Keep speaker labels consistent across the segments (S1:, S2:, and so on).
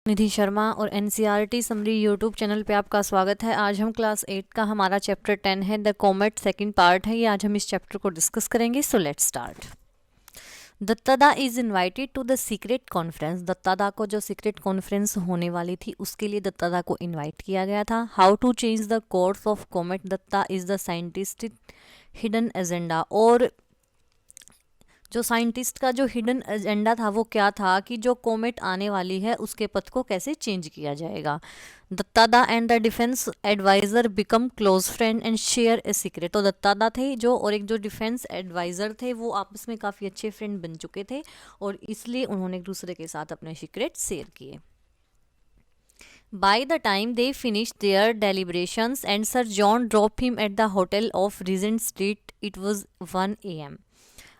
S1: निधि शर्मा और NCERT summary YouTube channel पे आपका स्वागत है। आज हम क्लास 8 का हमारा चैप्टर 10 है द कॉमेट सेकंड पार्ट है। ये आज हम इस चैप्टर को डिस्कस करेंगे। So let's start. Duttada is invited to the secret conference. Duttada को जो सीक्रेट कॉन्फ्रेंस होने वाली थी उसके लिए दत्तादा को इनवाइट किया गया था। How to change the course of comet. Datta is the scientist hidden agenda. और जो साइंटिस्ट का जो हिडन एजेंडा था वो क्या था कि जो कोमेट आने वाली है उसके पथ को कैसे चेंज किया जाएगा। Duttada and the defence adviser become close friend and share a secret. तो दत्तादा थे जो और एक जो डिफेंस एडवाइजर थे वो आपस में काफ़ी अच्छे फ्रेंड बन चुके थे और इसलिए उन्होंने एक दूसरे के साथ अपने सीक्रेट शेयर किए। By the time they finished their deliberations and Sir John dropped him at the hotel of Regent Street, it was 1 a.m.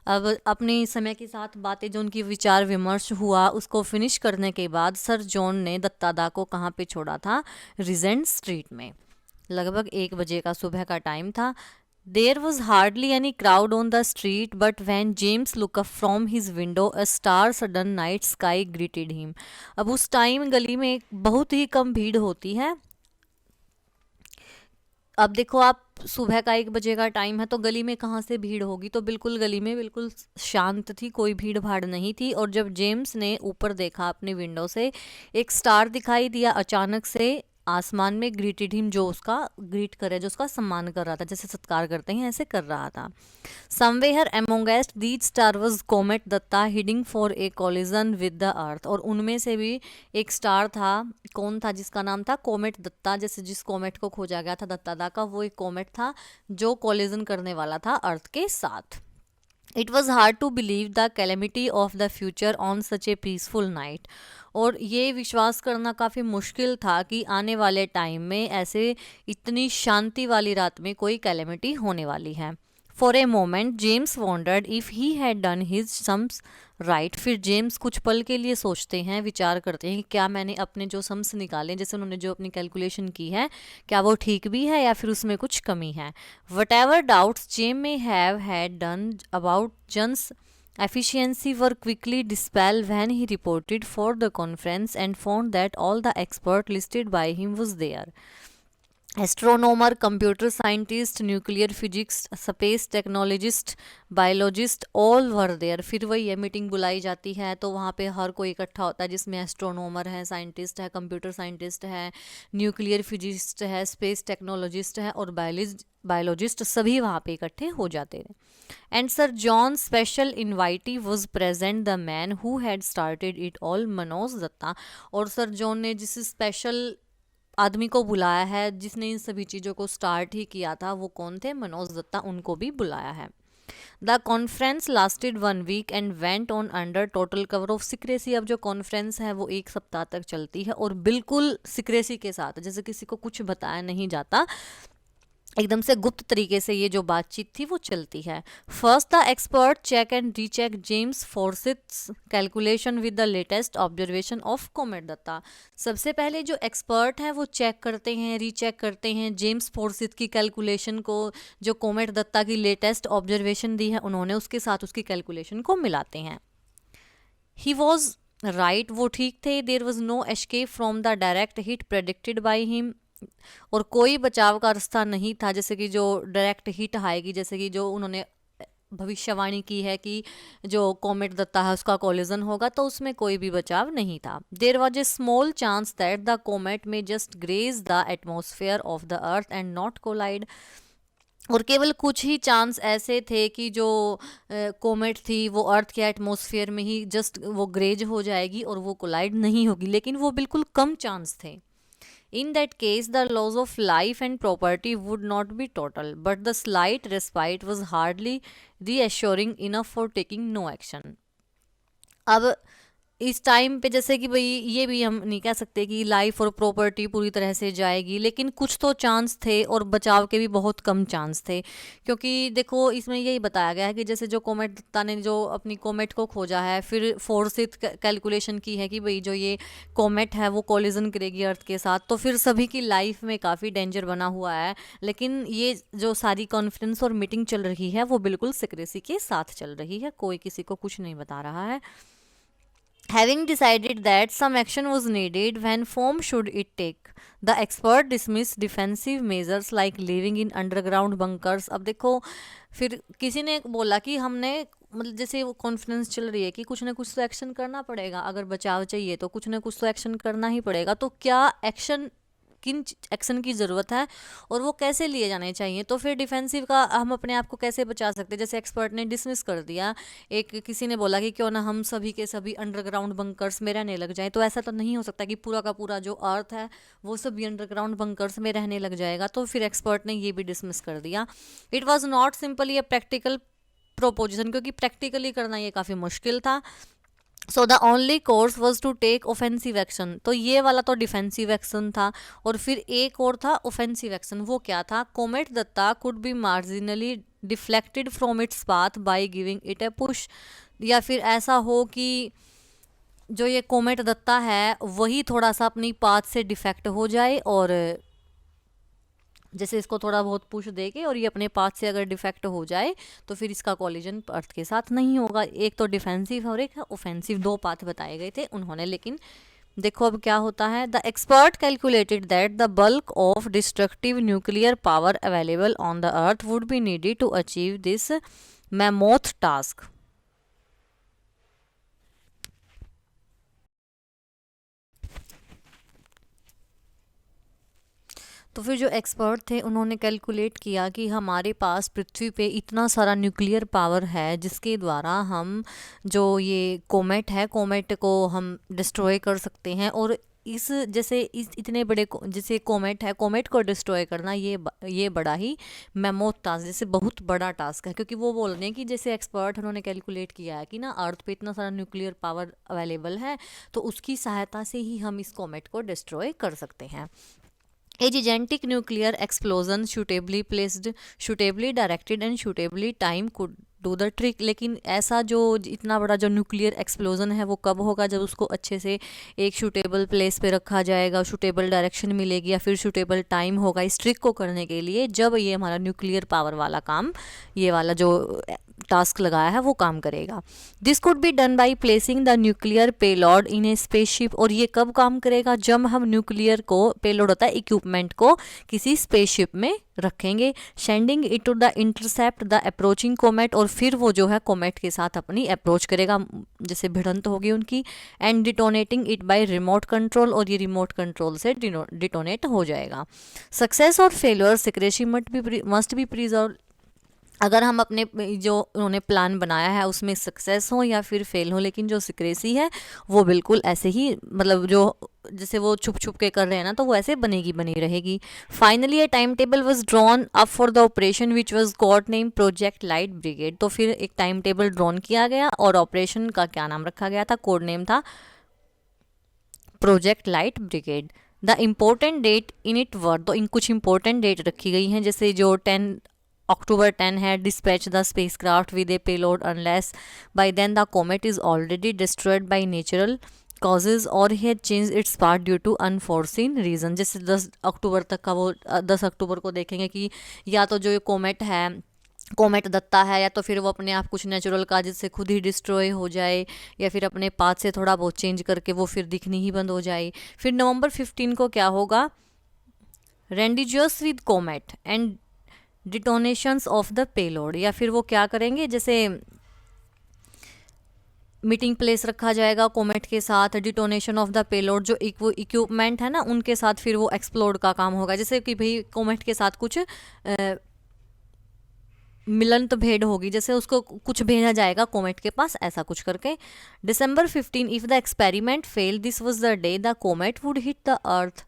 S1: अब अपने समय के साथ बातें जो उनकी विचार विमर्श हुआ उसको फिनिश करने के बाद सर जॉन ने दत्तादा को कहाँ पे छोड़ा था? रिजेंट स्ट्रीट में। लगभग 1 बजे का सुबह का टाइम था। There was hardly any crowd on the street but when James look up from his window a star studded night sky greeted him. अब उस टाइम गली में बहुत ही कम भीड़ होती है। अब देखो आप सुबह का 1 बजे का टाइम है तो गली में कहाँ से भीड़ होगी? तो बिल्कुल गली में बिल्कुल शांत थी, कोई भीड़ भाड़ नहीं थी। और जब जेम्स ने ऊपर देखा अपने विंडो से एक स्टार दिखाई दिया अचानक से आसमान में। ग्रीटेड हिम, जो उसका ग्रीट करे, जो उसका सम्मान कर रहा था, जैसे सत्कार करते हैं ऐसे कर रहा था। Somewhere amongst these star was comet Dutta heading for a collision with the earth. और उनमें से भी एक स्टार था। कौन था? जिसका नाम था कोमेट दत्ता। जैसे जिस कोमेट को खोजा गया था दत्तादा का, वो एक कोमेट था जो कोलिजन करने वाला था अर्थ के साथ। It was hard to believe the calamity of the future on such a peaceful night. और ये विश्वास करना काफ़ी मुश्किल था कि आने वाले टाइम में ऐसे इतनी शांति वाली रात में कोई कैलेमिटी होने वाली है। For a moment James wandered if he had done his sums right. फिर जेम्स कुछ पल के लिए सोचते हैं, विचार करते हैं कि क्या मैंने अपने जो सम्स निकाले, जैसे उन्होंने जो अपनी कैलकुलेशन की है, क्या वो ठीक भी है या फिर उसमें कुछ कमी है। Whatever doubts James may have had done about John's efficiency were quickly dispelled when he reported for the conference and found that all the expert listed by him was there. Astronomer, computer scientist, nuclear physics, space technologist, biologist, all were there. फिर वही है, meeting बुलाई जाती है तो वहाँ पे हर कोई इकट्ठा होता है जिसमें एस्ट्रोनोमर है, साइंटिस्ट है, कंप्यूटर साइंटिस्ट है, न्यूक्लियर फिजिस्ट है, स्पेस टेक्नोलॉजिस्ट है और बायोलॉजिस्ट, सभी वहाँ पे इकट्ठे हो जाते हैं। And sir John special invitee was present, the man who had started it all, Manoj Datta. और सर जॉन ने जिस स्पेशल आदमी को बुलाया है जिसने इन सभी चीज़ों को स्टार्ट ही किया था, वो कौन थे? मनोज दत्ता। उनको भी बुलाया है। The conference lasted 1 week and went on under total cover of secrecy. अब जो कॉन्फ्रेंस है वो 1 सप्ताह तक चलती है और बिल्कुल सिक्रेसी के साथ, जैसे किसी को कुछ बताया नहीं जाता, एकदम से गुप्त तरीके से ये जो बातचीत थी वो चलती है। First the expert check and recheck James Forsyth's calculation with the latest observation of comet Dutta. सबसे पहले जो एक्सपर्ट हैं वो चेक करते हैं, रीचेक करते हैं जेम्स फोर्सिथ की कैलकुलेशन को, जो कोमेट दत्ता की लेटेस्ट ऑब्जर्वेशन दी है उन्होंने, उसके साथ उसकी कैलकुलेशन को मिलाते हैं। ही वॉज राइट, वो ठीक थे। There was no escape from the direct hit predicted by him. और कोई बचाव का रास्ता नहीं था, जैसे कि जो डायरेक्ट हिट आएगी, जैसे कि जो उन्होंने भविष्यवाणी की है कि जो कोमेट दत्ता है उसका कोलिजन होगा, तो उसमें कोई भी बचाव नहीं था। There was a small chance that the comet may just graze the atmosphere of the earth and not collide. और केवल कुछ ही चांस ऐसे थे कि जो कोमेट थी वो अर्थ के एटमॉस्फेयर में ही जस्ट वो ग्रेज हो जाएगी और वो कोलाइड नहीं होगी, लेकिन वो बिल्कुल कम चांस थे। In that case, the loss of life and property would not be total, but the slight respite was hardly reassuring enough for taking no action. अब इस टाइम पे जैसे कि भाई ये भी हम नहीं कह सकते कि लाइफ और प्रॉपर्टी पूरी तरह से जाएगी, लेकिन कुछ तो चांस थे और बचाव के भी बहुत कम चांस थे। क्योंकि देखो इसमें यही बताया गया है कि जैसे जो कोमेट दत्ता ने जो अपनी कोमेट को खोजा है, फिर फोर्सिथ कैलकुलेशन की है कि भाई जो ये कोमेट है वो कोलिजन करेगी अर्थ के साथ, तो फिर सभी की लाइफ में काफ़ी डेंजर बना हुआ है। लेकिन ये जो सारी कॉन्फ्रेंस और मीटिंग चल रही है वो बिल्कुल सिक्रेसी के साथ चल रही है, कोई किसी को कुछ नहीं बता रहा है। Having decided that some action was needed, when form should it take? The expert dismissed defensive measures like living in underground bunkers. अब देखो, फिर किसी ने बोला कि हमने मतलब जैसे वो कॉन्फिडेंस चल रही है कि कुछ ना कुछ तो एक्शन करना पड़ेगा, अगर बचाव चाहिए तो कुछ ना कुछ तो एक्शन करना ही पड़ेगा। तो क्या एक्शन, किन एक्शन की ज़रूरत है और वो कैसे लिए जाने चाहिए? तो फिर डिफेंसिव का हम अपने आप को कैसे बचा सकते हैं? जैसे एक्सपर्ट ने डिसमिस कर दिया, एक किसी ने बोला कि क्यों ना हम सभी के सभी अंडरग्राउंड बंकर्स में रहने लग जाएं। तो ऐसा तो नहीं हो सकता कि पूरा का पूरा जो अर्थ है वो सभी अंडरग्राउंड बंकर्स में रहने लग जाएगा। तो फिर एक्सपर्ट ने ये भी डिसमिस कर दिया। It was not simply a practical proposition, क्योंकि प्रैक्टिकली करना ये काफ़ी मुश्किल था। So the only course was to take offensive action. तो ये वाला तो डिफेंसिव एक्शन था, और फिर एक और था ऑफेंसिव एक्शन। वो क्या था? Comet Datta could be marginally deflected from its path by giving it a push. या फिर ऐसा हो कि जो ये कोमेट दत्ता है वही थोड़ा सा अपनी पाथ से डिफेक्ट हो जाए, और जैसे इसको थोड़ा बहुत पुश दे के और ये अपने पाथ से अगर डिफेक्ट हो जाए तो फिर इसका कॉलिजन अर्थ के साथ नहीं होगा। एक तो डिफेंसिव और एक ऑफेंसिव, दो पाथ बताए गए थे उन्होंने। लेकिन देखो अब क्या होता है। The expert calculated that the bulk of destructive nuclear power available on the earth would be needed to achieve this mammoth task. तो फिर जो एक्सपर्ट थे उन्होंने कैलकुलेट किया कि हमारे पास पृथ्वी पे इतना सारा न्यूक्लियर पावर है जिसके द्वारा हम जो ये कोमेट है, कोमेट को हम डिस्ट्रॉय कर सकते हैं। और इस जैसे इस इतने बड़े जैसे कोमेट है, कोमेट को डिस्ट्रॉय करना ये बड़ा ही मैमोथ टास्क, जैसे बहुत बड़ा टास्क है। क्योंकि वो बोल रहे हैं कि जैसे एक्सपर्ट उन्होंने कैलकुलेट किया है कि ना अर्थ पे इतना सारा न्यूक्लियर पावर अवेलेबल है, तो उसकी सहायता से ही हम इस कोमेट को डिस्ट्रॉय कर सकते हैं। A gigantic nuclear explosion suitably placed, suitably directed and suitably timed could do the trick. लेकिन ऐसा जो इतना बड़ा जो न्यूक्लियर एक्सप्लोजन है वो कब होगा? जब उसको अच्छे से एक शूटेबल प्लेस पे रखा जाएगा, शूटेबल डायरेक्शन मिलेगी, या फिर शूटेबल टाइम होगा इस ट्रिक को करने के लिए, जब ये हमारा न्यूक्लियर पावर वाला काम, ये वाला जो टास्क लगाया है वो काम करेगा। This could be done by placing the nuclear payload in A spaceship. और ये कब काम करेगा? जब हम न्यूक्लियर को, पेलोड होता है इक्विपमेंट को, किसी स्पेसशिप में रखेंगे, sending it to the intercept the approaching comet. और फिर वो जो है कोमेट के साथ अपनी अप्रोच करेगा, जैसे भिड़ंत होगी उनकी, and detonating it by remote control. और ये रिमोट कंट्रोल से डिटोनेट हो जाएगा। सक्सेस और failure secrecy must be preserve. अगर हम अपने जो उन्होंने प्लान बनाया है उसमें सक्सेस हो या फिर फेल हो, लेकिन जो सिक्रेसी है वो बिल्कुल ऐसे ही, मतलब जो जैसे वो छुप छुप के कर रहे हैं ना, तो वो ऐसे बनेगी बनी रहेगी। Finally A time table was drawn up for the operation which was God name project light brigade. तो फिर एक टाइम टेबल ड्रॉन किया गया और ऑपरेशन का क्या नाम रखा गया था? कोड नेम था project light brigade. The important date in it were, तो इन कुछ इंपॉर्टेंट डेट रखी गई हैं, जैसे जो October 10 had dispatched the spacecraft with a payload unless by then the comet is already destroyed by natural causes or had changed its path due to unforeseen reason। जैसे 10 अक्टूबर तक का वो 10 अक्टूबर को देखेंगे कि या तो जो ये कोमेट है, कोमेट दत्ता है, या तो फिर वो अपने आप कुछ नेचुरल काजेज से खुद ही डिस्ट्रॉय हो जाए, या फिर अपने पाथ से थोड़ा बहुत चेंज करके वो फिर दिखनी ही बंद हो जाए। फिर नवंबर 15 को क्या होगा? Rendezvous with comet and detonations of the payload. या फिर वो क्या करेंगे, जैसे मीटिंग प्लेस रखा जाएगा कोमेट के साथ, डिटोनेशन ऑफ द पेलोड, जो इक्विपमेंट है ना उनके साथ फिर वो एक्सप्लोड का काम होगा। जैसे कि भाई कोमेट के साथ कुछ मिलंत भेंट होगी, जैसे उसको कुछ भेजा जाएगा कोमेट के पास, ऐसा कुछ करके। December 15, if the experiment fail, this was the day the comet would hit the earth.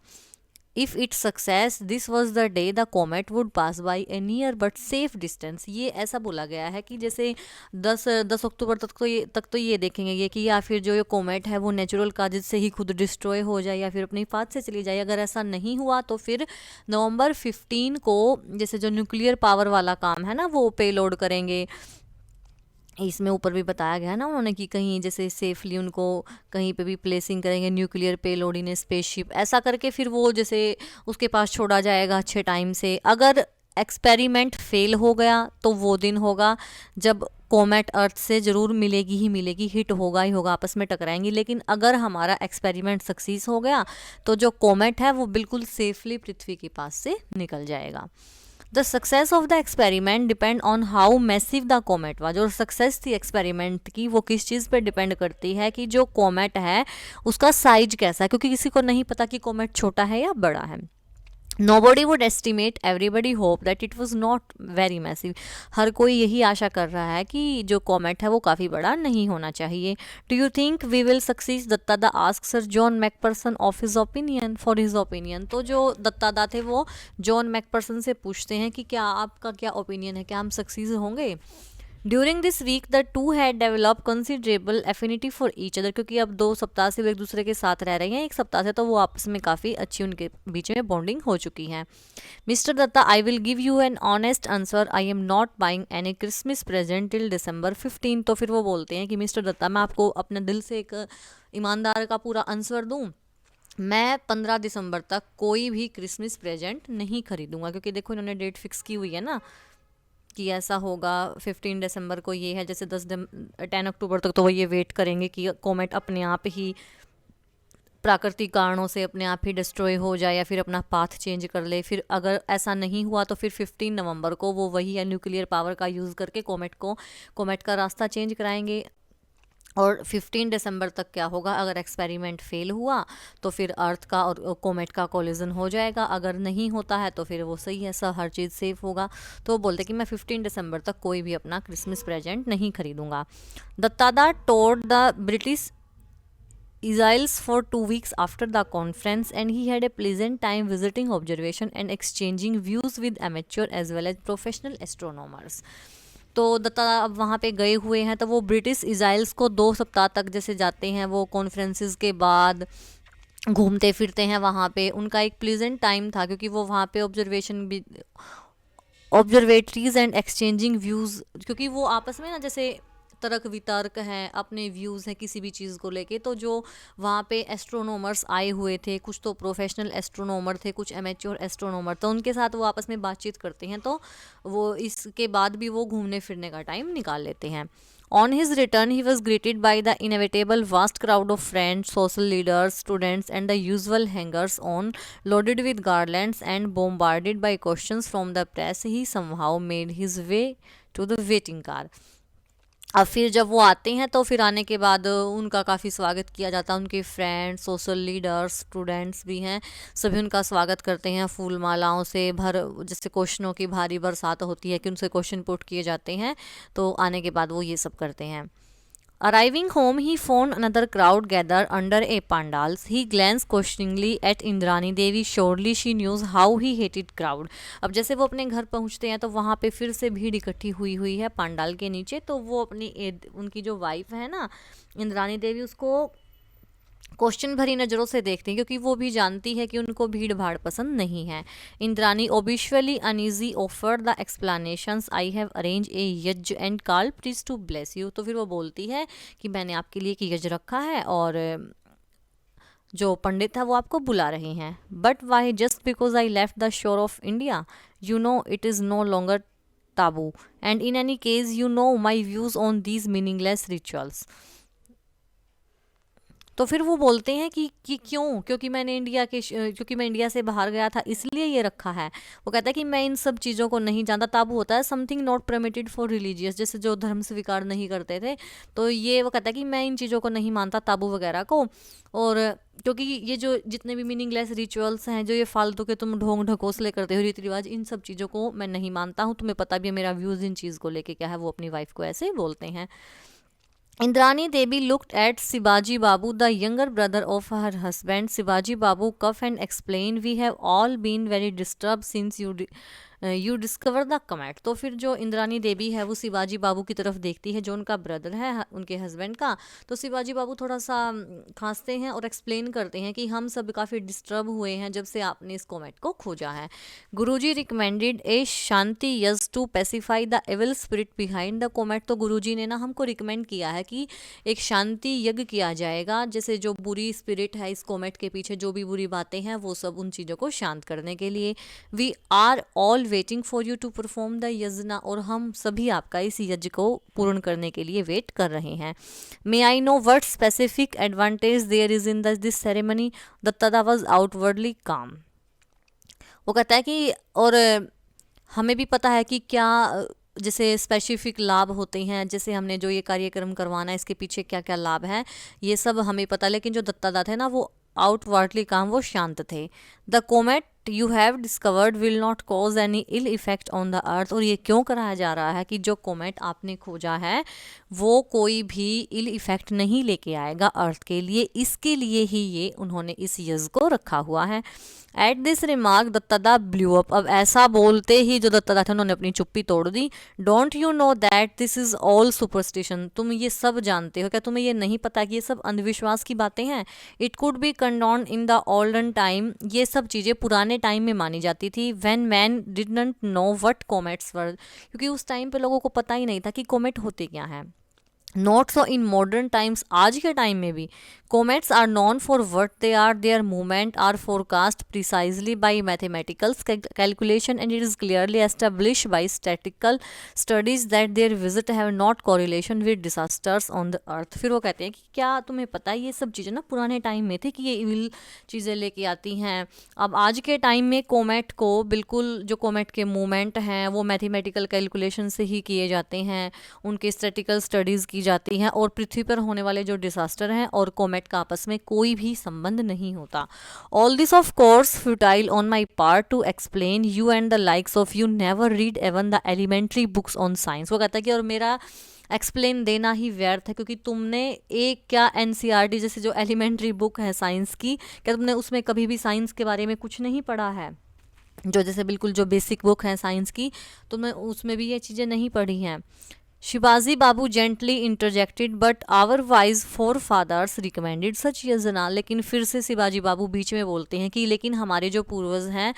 S1: If its success, this was the day the comet would pass by a near but safe distance। ये ऐसा बोला गया है कि जैसे 10 अक्टूबर तक तो ये देखेंगे ये कि या फिर जो ये कोमेट है वो नेचुरल काजेज से ही खुद डिस्ट्रॉय हो जाए या फिर अपनी पाथ से चली जाए। अगर ऐसा नहीं हुआ तो फिर नवंबर 15 को जैसे जो न्यूक्लियर पावर वाला काम है ना वो पेलोड करेंगे। इसमें ऊपर भी बताया गया है ना उन्होंने कि कहीं जैसे सेफली उनको कहीं पे भी प्लेसिंग करेंगे न्यूक्लियर पेलोड इन स्पेसशिप, ऐसा करके फिर वो जैसे उसके पास छोड़ा जाएगा अच्छे टाइम से। अगर एक्सपेरिमेंट फेल हो गया तो वो दिन होगा जब कोमेट अर्थ से ज़रूर मिलेगी ही मिलेगी, हिट होगा ही होगा, आपस में टकराएंगी। लेकिन अगर हमारा एक्सपेरिमेंट सक्सीस हो गया तो जो कोमेट है वो बिल्कुल सेफली पृथ्वी के पास से निकल जाएगा। The success of the experiment depend on how massive the comet was. जो सक्सेस थी एक्सपेरिमेंट की वो किस चीज़ पर डिपेंड करती है कि जो कोमेट है उसका साइज कैसा है, क्योंकि किसी को नहीं पता कि कोमेट छोटा है या बड़ा है। Nobody would estimate, everybody hope that it was not very massive। हर कोई यही आशा कर रहा है कि जो कॉमेट है वो काफ़ी बड़ा नहीं होना चाहिए। Do you think we will succeed? Duttada ask sir John McPherson of his opinion for his opinion. तो जो दत्तादा थे वो जॉन मैकपर्सन से पूछते हैं कि क्या आपका क्या ओपिनियन है, क्या हम सक्सीड होंगे। During this week the two had develop considerable affinity for each other. क्योंकि अब 2 सप्ताह से वो एक दूसरे के साथ रह रहे हैं, 1 सप्ताह से, तो वो आपस में काफ़ी अच्छी उनके बीच में बॉन्डिंग हो चुकी है। Mister Datta, I will give you an honest answer, I am not buying any Christmas present till December 15। तो फिर वो बोलते हैं कि मिस्टर दत्ता, मैं आपको अपने दिल से एक ईमानदार का पूरा आंसर दूँ, मैं 15 दिसंबर तक कोई भी क्रिसमस प्रेजेंट नहीं खरीदूंगा। क्योंकि देखो इन्होंने डेट फिक्स की हुई है ना कि ऐसा होगा 15 दिसंबर को ये है, जैसे 10 अक्टूबर तक तो वो ये वेट करेंगे कि कोमेट अपने आप ही प्राकृतिक कारणों से अपने आप ही डिस्ट्रॉय हो जाए या फिर अपना पाथ चेंज कर ले। फिर अगर ऐसा नहीं हुआ तो फिर 15 नवंबर को वो वही न्यूक्लियर पावर का यूज़ करके कोमेट का रास्ता चेंज कराएंगे। और 15 दिसंबर तक क्या होगा, अगर एक्सपेरिमेंट फेल हुआ तो फिर अर्थ का और कोमेट का कोलिजन हो जाएगा, अगर नहीं होता है तो फिर वो सही है, सब हर चीज़ सेफ होगा। तो वो बोलते कि मैं 15 दिसंबर तक कोई भी अपना क्रिसमस प्रेजेंट नहीं खरीदूंगा। दत्तादा टोर्ड the British Israels for 2 weeks after the conference and he had a pleasant time visiting observation and exchanging views with amateur as well as professional astronomers। तो दत्ता अब वहाँ पे गए हुए हैं, तो वो ब्रिटिश इज़राइल्स को 2 सप्ताह तक जैसे जाते हैं वो कॉन्फ्रेंसेस के बाद घूमते फिरते हैं वहाँ पे। उनका एक प्लीजेंट टाइम था क्योंकि वो वहाँ पे ऑब्जर्वेटरीज एंड एक्सचेंजिंग व्यूज़, क्योंकि वो आपस में ना जैसे तर्क वितर्क हैं, अपने व्यूज़ हैं किसी भी चीज़ को लेके। तो जो वहाँ पे एस्ट्रोनॉमर्स आए हुए थे, कुछ तो प्रोफेशनल एस्ट्रोनॉमर थे, कुछ एमेच्योर एस्ट्रोनॉमर, तो उनके साथ वो आपस में बातचीत करते हैं। तो वो इसके बाद भी वो घूमने फिरने का टाइम निकाल लेते हैं। On his return, he was greeted by the inevitable vast crowd of friends, social leaders, students, and the usual hangers-on, loaded with garlands and bombarded by questions from the press. He somehow made his way to the waiting car। अब फिर जब वो आते हैं तो फिर आने के बाद उनका काफ़ी स्वागत किया जाता है। उनके फ्रेंड्स, सोशल लीडर्स, स्टूडेंट्स भी हैं, सभी उनका स्वागत करते हैं फूल मालाओं से जैसे क्वेश्चनों की भारी बरसात होती है कि उनसे क्वेश्चन पुट किए जाते हैं। तो आने के बाद वो ये सब करते हैं। Arriving home, he found another crowd gathered under a pandals. He glanced questioningly at Indrani Devi. Surely she knew how he hated crowd। अब जैसे वो अपने घर पहुंचते हैं तो वहाँ पे फिर से भीड़ इकट्ठी हुई है पंडाल के नीचे। तो वो उनकी जो वाइफ है ना इंद्रानी देवी, उसको क्वेश्चन भरी नज़रों से देखती हैं क्योंकि वो भी जानती है कि उनको भीड़ भाड़ पसंद नहीं है। Indrani obviously uneasy offer the explanations, I have arrange a yajna and call please to bless you. तो फिर वो बोलती है कि मैंने आपके लिए एक यज्ञ रखा है और जो पंडित है वो आपको बुला रहे हैं। But why just because I left the shore of India, you know it is no longer taboo and in any case you know my views on these meaningless rituals। तो फिर वो बोलते हैं कि क्यों, क्योंकि मैं इंडिया से बाहर गया था इसलिए ये रखा है। वो कहता है कि मैं इन सब चीज़ों को नहीं जानता। ताबू होता है something not permitted for religious, जैसे जो धर्म स्वीकार नहीं करते थे। तो ये वो कहता है कि मैं इन चीज़ों को नहीं मानता, ताबू वगैरह को। और क्योंकि ये जो जितने भी मीनिंगलेस रिचुअल्स हैं, जो ये फालतू के तुम ढोंग ढकोसले करते हो, रीति रिवाज, इन सब चीज़ों को मैं नहीं मानता हूँ। तुम्हें पता भी है मेरा व्यूज़ इन चीज़ को लेके क्या है। वो अपनी वाइफ को ऐसे बोलते हैं। Indrani Devi looked at Shivaji Babu, the younger brother of her husband. Shivaji Babu coughed and explained, "We have all been very disturbed since you discover the comet। तो फिर जो इंद्रानी देवी है वो शिवाजी बाबू की तरफ देखती है, जो उनका ब्रदर है उनके हस्बैंड का। तो शिवाजी बाबू थोड़ा सा खांसते हैं और एक्सप्लेन करते हैं कि हम सब काफ़ी डिस्टर्ब हुए हैं जब से आपने इस कोमेट को खोजा है। गुरुजी recommended a shanti yagya to pacify the evil spirit behind the comet. तो गुरुजी ने ना हमको रिकमेंड किया है कि एक शांति यज्ञ किया जाएगा, जैसे जो बुरी स्पिरिट है इस कोमेट के पीछे, जो भी बुरी बातें हैं वो सब, उन चीज़ों को शांत करने के लिए। We are all all waiting for you to perform the yagna, और हम सभी आपका इस यज्ञ को पूर्ण करने के लिए वेट कर रहे हैं. May I know what specific advantage there is in this ceremony. Duttada was outwardly calm. वो कहता है कि और हमें भी पता है कि क्या जैसे स्पेसिफिक लाभ होते हैं, जैसे हमने जो ये कार्यक्रम करवाना है इसके पीछे क्या क्या लाभ हैं, ये सब हमें पता. लेकिन जो दत्तादा थे ना, वो आउटवर्डली काम, वो शांत थे. The comet you have discovered will not cause any ill effect on the earth. और ये क्यों कराया जा रहा है कि जो कोमेट आपने खोजा है वो कोई भी इल इफेक्ट नहीं लेके आएगा अर्थ के लिए, इसके लिए ही ये उन्होंने इस यज्ञ को रखा हुआ है. At this remark Duttada blew up. अब ऐसा बोलते ही जो दत्तादा थे उन्होंने अपनी चुप्पी तोड़ दी. Don't you know that this is all superstition. तुम ये सब जानते हो क्या? तुम्हें ये नहीं पता कि ये सब अंधविश्वास की बातें हैं? It could be condoned in the olden time. ये सब चीज़ें पुराने टाइम में मानी जाती थी. When man didn't know what comets were. क्योंकि उस टाइम पे लोगों को पता ही नहीं था कि कॉमेट होते क्या हैं. Not so in modern times. आज के टाइम में भी comets are known for what they are. Their movement are forecast precisely by mathematical calculation, and it is clearly established by statistical studies that their visit have not correlation with disasters on the earth. फिर वो कहते हैं कि क्या तुम्हें पता है ये सब चीज़ें ना पुराने टाइम में थी कि ये इविल चीज़ें लेके आती हैं. अब आज के टाइम में कोमेट को बिल्कुल जो कोमेट के मूवमेंट हैं वो मैथमेटिकल कैलकुलेशन से ही किए जाते हैं, उनकी स्टैटिकल स्टडीज़ की जाती हैं, और पृथ्वी पर होने वाले जो डिसास्टर हैं और कोमेट का आपस में कोई भी संबंध नहीं होता. All this of course futile on my part to explain. You and the likes of you never read even the elementary books on science. वो कहता है कि और मेरा एक्सप्लेन देना ही व्यर्थ है, क्योंकि तुमने एक क्या एनसीईआरटी जैसे जो एलिमेंट्री बुक है साइंस की, क्या तुमने उसमें कभी भी साइंस के बारे में कुछ नहीं पढ़ा है? जो जैसे बिल्कुल जो बेसिक बुक है साइंस की, तुमने उसमें भी ये चीज़ें नहीं पढ़ी हैं. Shivaji babu gently interjected but our wise forefathers recommended such yajna. लेकिन फिर से शिवाजी बाबू बीच में बोलते हैं कि लेकिन हमारे जो पूर्वज हैं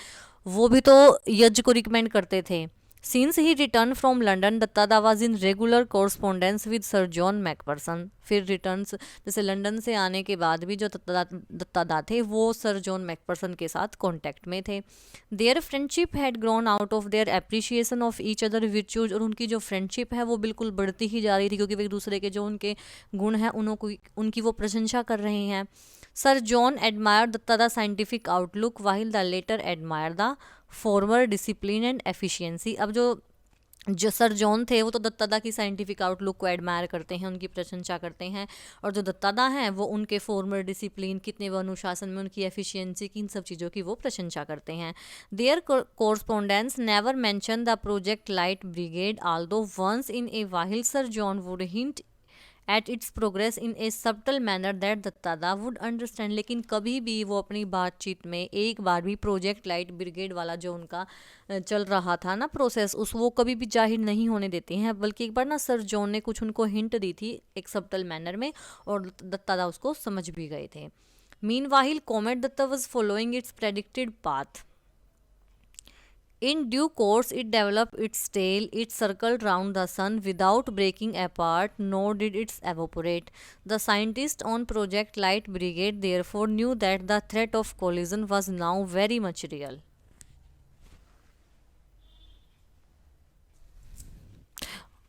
S1: वो भी तो यज्ञ को रिकमेंड करते थे. Since he return from London Duttada was in regular correspondence with sir John McPherson. फिर रिटर्न्स जैसे लंदन से आने के बाद भी जो दत्तादा थे वो सर जॉन मैकपर्सन के साथ कांटेक्ट में थे. Their friendship had grown out of their appreciation of each other virtues. और उनकी जो फ्रेंडशिप है वो बिल्कुल बढ़ती ही जा रही थी, क्योंकि वे एक दूसरे के जो उनके गुण हैं उनकी वो प्रशंसा कर रहे हैं. Sir John admire Duttada scientific outlook while the latter admire the former discipline and efficiency. अब जो सर जॉन थे वो तो दत्तादा की साइंटिफिक आउटलुक को एडमायर करते हैं, उनकी प्रशंसा करते हैं, और जो दत्तादा हैं वो उनके फॉर्मर डिसिप्लिन, कितने वो अनुशासन में, उनकी एफिशिएंसी की, इन सब चीज़ों की वो प्रशंसा करते हैं. Their correspondence never mention the project light brigade although once in a while sir John would hint at its progress in a subtle manner that Duttada would understand. लेकिन कभी भी वो अपनी बातचीत में एक बार भी प्रोजेक्ट लाइट ब्रिगेड वाला जो उनका चल रहा था ना प्रोसेस, वो कभी भी जाहिर नहीं होने देते हैं. बल्कि एक बार ना सर जॉन ने कुछ उनको हिंट दी थी एक सबटल मैनर में, और दत्तादा उसको समझ भी गए थे. Meanwhile comet Dutta was following its predicted path. In due course, it developed its tail, it circled round the sun without breaking apart, nor did it evaporate. The scientists on Project Light Brigade therefore knew that the threat of collision was now very much real.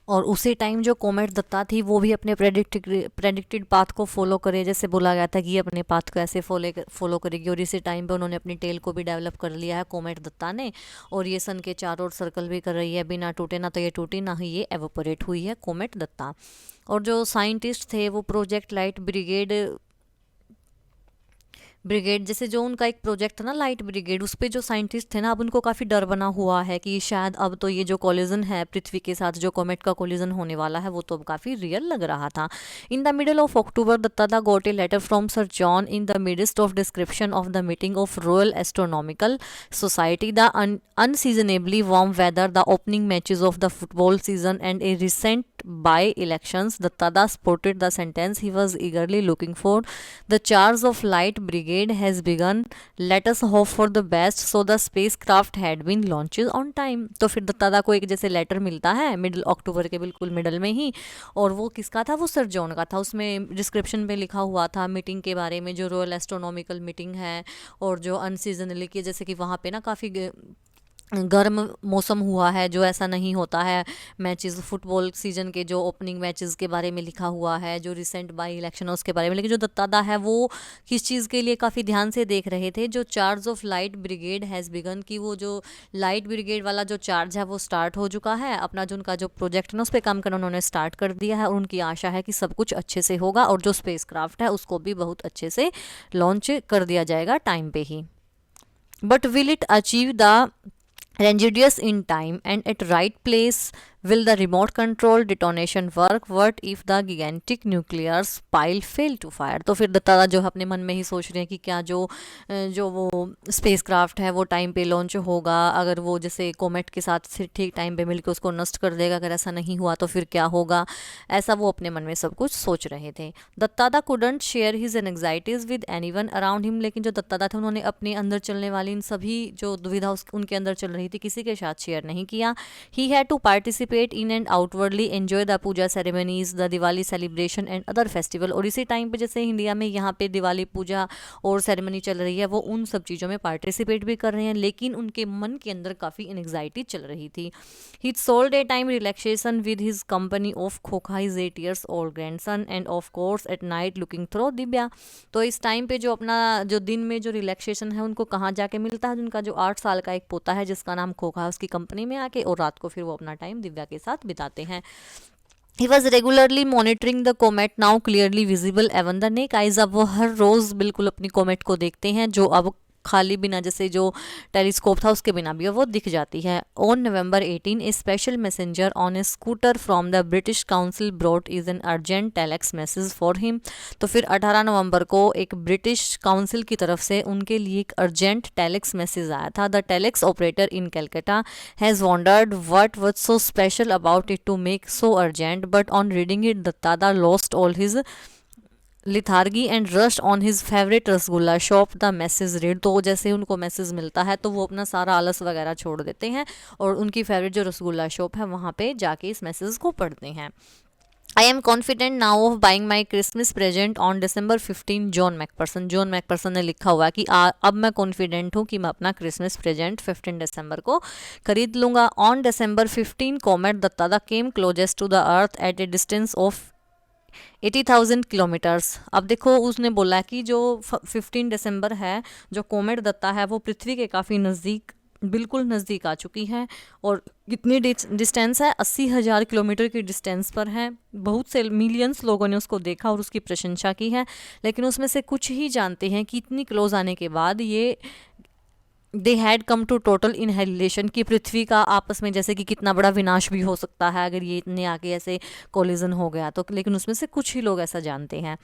S1: और उसी time जो comet Dutta थी वो भी अपने predicted path को follow करे, जैसे बोला गया था कि ये अपने पाथ को ऐसे फॉलो करेगी. और इसी टाइम पे उन्होंने अपनी टेल को भी डेवलप कर लिया है कोमेट दत्ता ने, और ये सन के चारों ओर सर्कल भी कर रही है, बिना टूटे, ना तो ये टूटी ना ही ये एवोपरेट हुई है कोमेट दत्ता. और जो साइंटिस्ट थे वो प्रोजेक्ट लाइट ब्रिगेड जैसे जो उनका एक प्रोजेक्ट था ना लाइट ब्रिगेड, उस पर जो साइंटिस्ट थे ना, अब उनको काफ़ी डर बना हुआ है कि शायद अब तो ये जो कोलिजन है पृथ्वी के साथ, जो कॉमेट का कोलिजन होने वाला है, वो तो अब काफ़ी रियल लग रहा था. In the middle of October Duttada got a letter from sir John in the midst of description of the meeting of Royal Astronomical Society, द unseasonably warm weather, the opening matches of the football season, and a recent by-elections. Dattada spotted the sentence he was eagerly looking for. The charge of light brigade has begun. Let us hope for the best. So the spacecraft had been launched on time. तो फिर दत्तादा को एक जैसे letter मिलता है middle अक्टूबर के बिल्कुल middle में ही, और वो किसका था? वो सर जॉन का था. उसमें डिस्क्रिप्शन पे लिखा हुआ था मीटिंग के बारे में, जो रॉयल एस्ट्रोनॉमिकल मीटिंग है, और जो अनसीजनली की, जैसे कि वहाँ पे ना काफ़ी गर्म मौसम हुआ है, जो ऐसा नहीं होता है। मैचेस फुटबॉल सीजन के जो ओपनिंग मैचेस के बारे में लिखा हुआ है, जो रिसेंट बाई इलेक्शन है उसके बारे में। लेकिन जो दत्तादा है वो किस चीज़ के लिए काफ़ी ध्यान से देख रहे थे, जो charge of light brigade has begun, कि वो जो लाइट ब्रिगेड वाला जो चार्ज है वो स्टार्ट हो चुका है, अपना जो उनका जो प्रोजेक्ट है ना उस पर काम करना उन्होंने स्टार्ट कर दिया है, और उनकी आशा है कि सब कुछ अच्छे से होगा, और जो स्पेस क्राफ्ट है उसको भी बहुत अच्छे से लॉन्च कर दिया जाएगा टाइम पे ही। But will it achieve the Rengidius in time and at right place will the remote control detonation work? What if the gigantic nuclear pile fail to fire? तो फिर दत्तादा जो है अपने मन में ही सोच रहे हैं कि क्या जो वो स्पेस क्राफ्ट है वो टाइम पे लॉन्च होगा, अगर वो जैसे कोमेट के साथ फिर ठीक टाइम पे मिलकर उसको नष्ट कर देगा, अगर ऐसा नहीं हुआ तो फिर क्या होगा, ऐसा वो अपने मन में सब कुछ सोच रहे थे। Duttada couldn't share his anxieties with anyone around him, लेकिन जो दत्तादा थे उन्होंने अपने अंदर चलने वाली इन सभी जो दुविधा उनके अंदर चल रही थी किसी के साथ शेयर नहीं किया। He had to participate in and outwardly enjoy the puja ceremonies, the Diwali celebration and other festival, और इसी टाइम पे जैसे इंडिया में यहाँ पे दिवाली पूजा और सेरेमनी चल रही है वो उन सब चीज़ों में पार्टिसिपेट भी कर रहे हैं, लेकिन उनके मन के अंदर काफ़ी एंग्जाइटी चल रही थी। He sought a time relaxation with his company of Khokha his 8 years old grandson and of course at night looking through Divya. तो इस टाइम पे जो अपना जो दिन में जो रिलैक्सेशन है उनको कहाँ जाके मिलता है, उनका जो 8 साल का एक पोता है जिसका नाम खोखा है उसकी कंपनी में आके, और रात को फिर वो अपना टाइम दिव्या के साथ बिताते हैं। He was regularly monitoring the comet, now clearly visible even the naked eyes। अब वो हर रोज़ बिल्कुल अपनी कोमेट को देखते हैं, जो अब खाली बिना जैसे जो टेलीस्कोप था उसके बिना भी वो दिख जाती है। On November 18 A special messenger on A scooter from the British council brought is an urgent telex message for him. तो फिर 18 नवंबर को एक ब्रिटिश काउंसिल की तरफ से उनके लिए एक अर्जेंट टेलेक्स मैसेज आया था। The telex operator in Calcutta has wondered what was so special about it to make so urgent, but on reading it Duttada lost all his lethargy and rushed on his favourite rasgulla shop the message read. तो जैसे उनको message मिलता है तो वो अपना सारा आलस वगैरह छोड़ देते हैं और उनकी फेवरेट जो रसगुल्ला शॉप है वहाँ पे जाके इस मैसेज को पढ़ते हैं। I am confident now of buying my Christmas present on December 15 John McPherson. John McPherson ने लिखा हुआ है कि अब मैं कॉन्फिडेंट हूँ कि मैं अपना क्रिसमस प्रेजेंट 15 दिसंबर को खरीद लूँगा। On December 15 comet Dattada came closest to the earth at a distance of 80,000 kilometres. अब देखो उसने बोला है कि जो 15 दिसंबर है जो कोमेट दत्ता है वो पृथ्वी के काफ़ी नज़दीक बिल्कुल नज़दीक आ चुकी है, और कितनी डिस्टेंस है 80,000 किलोमीटर की डिस्टेंस पर है। बहुत से मिलियंस लोगों ने उसको देखा और उसकी प्रशंसा की है, लेकिन उसमें से कुछ ही जानते हैं कि इतनी क्लोज आने के बाद ये they had come to total inhalation, की पृथ्वी का आपस में जैसे कि कितना बड़ा विनाश भी हो सकता है अगर ये इतने आगे ऐसे कोलिजन हो गया तो, लेकिन उसमें से कुछ ही लोग ऐसा जानते हैं।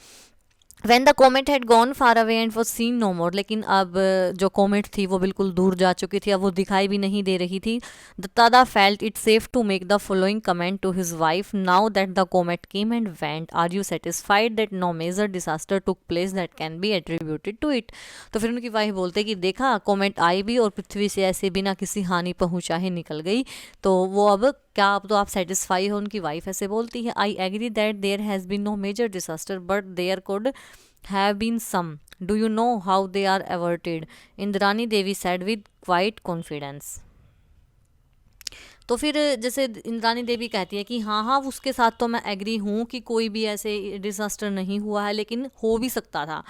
S1: When the comet had gone far away and was seen no more, लेकिन अब जो कोमेट थी वो बिल्कुल दूर जा चुकी थी, अब वो दिखाई भी नहीं दे रही थी। दत्तादा felt it safe to make the following comment to his wife now that the comet came and went, are you satisfied that no major disaster took place that can be attributed to it। तो फिर उनकी wife बोलते कि देखा comet आई भी और पृथ्वी से ऐसे बिना किसी हानि पहुंचाए निकल गई, तो वो अब क्या अब तो आप सेटिस्फाई हो। उनकी वाइफ ऐसे बोलती है I agree that there has been no major disaster but there could have been some, do you know how they are averted, Indrani Devi said with quite confidence. तो फिर जैसे इंद्रानी देवी कहती है कि हाँ हाँ उसके साथ तो मैं एग्री हूँ कि कोई भी ऐसे डिज़ास्टर नहीं हुआ है, लेकिन हो भी सकता था,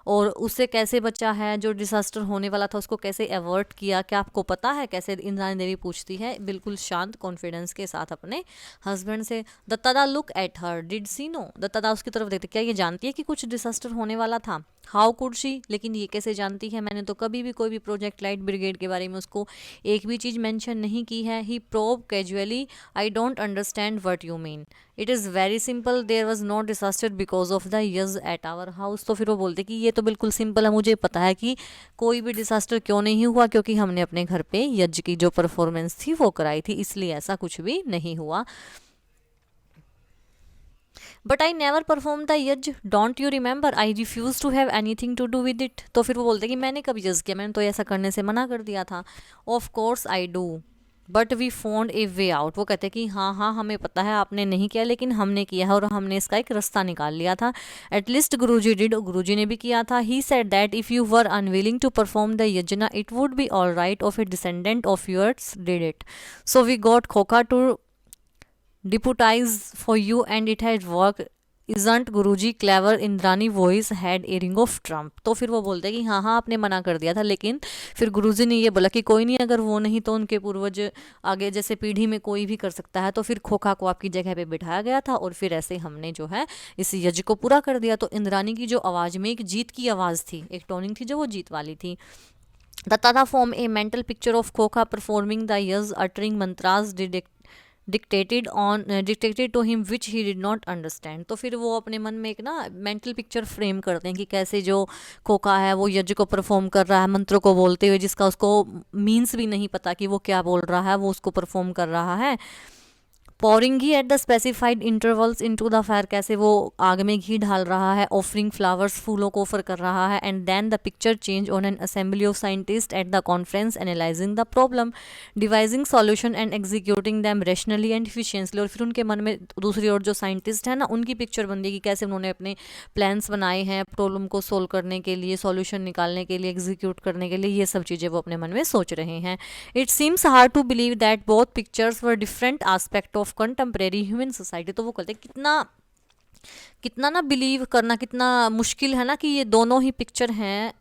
S1: और उससे कैसे बचा है, जो डिज़ास्टर होने वाला था उसको कैसे अवॉइड किया, क्या आपको पता है कैसे, इंद्रानी देवी पूछती है बिल्कुल शांत कॉन्फिडेंस के साथ अपने हस्बैंड से। Dattada look at her, did she know, Dattada उसकी तरफ देखते क्या ये जानती है कि कुछ डिज़ास्टर होने वाला था। हाउ कुड शी, लेकिन ये कैसे जानती है, मैंने तो कभी भी कोई भी प्रोजेक्ट लाइट ब्रिगेड के बारे में उसको एक भी चीज़ मेंशन नहीं की है। He probe casually, I don't understand what you mean, it is very simple, there was no disaster because of the yajna at our house. तो फिर वो बोलते कि ये तो बिल्कुल सिंपल है, मुझे पता है कि कोई भी डिसास्टर क्यों नहीं हुआ, क्योंकि हमने अपने घर पे यज्ञ की जो परफॉर्मेंस थी वो कराई थी, इसलिए ऐसा कुछ भी नहीं हुआ। But I never perform the yajna, don't you remember, I refuse to have anything to do with it. तो फिर वो बोलते कि मैंने कभी यज्ञ किया, मैंने तो ऐसा करने से मना कर दिया था। Of course I do, but we found a way out. वो कहते हैं कि हाँ हाँ हमें पता है आपने नहीं किया, लेकिन हमने किया है और हमने इसका एक रास्ता निकाल लिया था। एटलीस्ट गुरुजी डिड, गुरुजी ने भी किया था। He said that if you were unwilling to perform the yajna it would be all right of a descendant of yours did it, so we got Khokha to deputize for you and it had worked, isn't Guruji clever, Indrani voice had a ring of triumph. तो फिर वो बोलते हैं कि हाँ हाँ आपने मना कर दिया था, लेकिन फिर गुरुजी ने ये बोला कि कोई नहीं, अगर वो नहीं तो उनके पूर्वज आगे जैसे पीढ़ी में कोई भी कर सकता है। तो फिर खोखा को आपकी जगह पे बिठाया गया था और फिर ऐसे हमने जो है इस यज्ञ को पूरा कर दिया। तो इंद्रानी की जो आवाज़ में एक जीत की आवाज़ थी, एक टोनिंग थी जो वो जीत वाली थी। The Tata form a mental picture of Khokha performing the yas, uttering mantras dictated to him which he did not understand। तो फिर वो अपने मन में एक ना मेंटल पिक्चर फ्रेम करते हैं कि कैसे जो खोखा है वो यज्ञ को परफॉर्म कर रहा है मंत्रों को बोलते हुए, जिसका उसको मीन्स भी नहीं पता कि वो क्या बोल रहा है, वो उसको परफॉर्म कर रहा है। Pouring ghee at the specified intervals into the fire, कैसे वो आग में घी डाल रहा है, ऑफरिंग फ्लावर्स, फूलों को ऑफर कर रहा है। And then the picture change on an assembly of scientist at the conference analysing the problem, devising solution and executing them rationally and efficiently. और फिर उनके मन में दूसरी ओर जो साइंटिस्ट है ना, उनकी पिक्चर बन गई कि कैसे उन्होंने अपने प्लान्स बनाए हैं प्रॉब्लम को सोल्व करने के लिए, सॉल्यूशन निकालने के लिए, एग्जीक्यूट करने के लिए, ये सब चीज़ें वो अपने मन में सोच रहे हैं। It seems hard to believe that both pictures were different aspect of contemporary human society. तो वो कहते हैं कितना कितना ना बिलीव करना कितना मुश्किल है ना कि ये दोनों ही पिक्चर हैं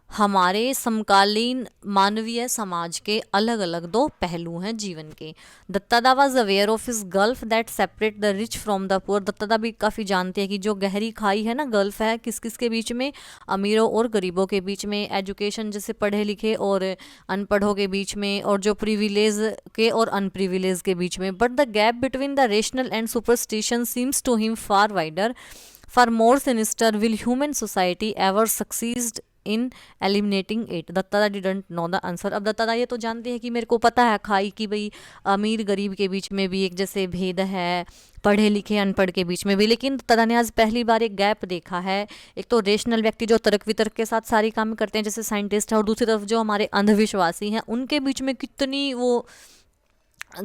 S1: हमारे समकालीन मानवीय समाज के अलग अलग दो पहलू हैं जीवन के। Dattada was aware of this gulf that separate the rich from the poor. Dattada भी काफ़ी जानते हैं कि जो गहरी खाई है ना, गल्फ है किस किस के बीच में, अमीरों और गरीबों के बीच में, एजुकेशन जैसे पढ़े लिखे और अनपढ़ों के बीच में, और जो प्रिविलेज के और अनप्रिविलेज के बीच में। But the gap between the rational and superstition seems to him far wider, far more sinister. Will human society ever succeed in eliminating it? Dattada didn't know the answer. अब दत्तादा ये तो जानते हैं कि मेरे को पता है खाई कि भाई अमीर गरीब के बीच में भी एक जैसे भेद है, पढ़े लिखे अनपढ़ के बीच में भी, लेकिन दत्तादा ने आज पहली बार एक गैप देखा है। एक तो रेशनल व्यक्ति जो तर्क वितर्क के साथ सारी काम करते हैं जैसे साइंटिस्ट है, और दूसरी तरफ जो हमारे अंधविश्वासी हैं उनके बीच में कितनी वो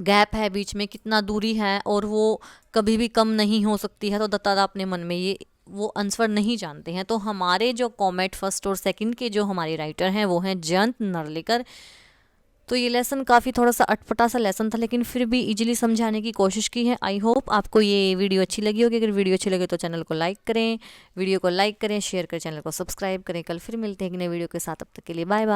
S1: गैप है, बीच में कितना दूरी है, और वो कभी भी कम नहीं हो सकती है। तो दत्तादा अपने मन में ये वो आंसर नहीं जानते हैं। तो हमारे जो कॉमेट फर्स्ट और सेकंड के जो हमारे राइटर हैं वो हैं जयंत नार्लिकर। तो ये लेसन काफ़ी थोड़ा सा अटपटा सा लेसन था, लेकिन फिर भी इजीली समझाने की कोशिश की है। आई होप आपको ये वीडियो अच्छी लगी होगी। अगर वीडियो अच्छी लगे तो चैनल को लाइक करें, वीडियो को लाइक करें, शेयर करें, चैनल को सब्सक्राइब करें। कल फिर मिलते हैं एक नए वीडियो के साथ, अब तक के लिए बाय बाय।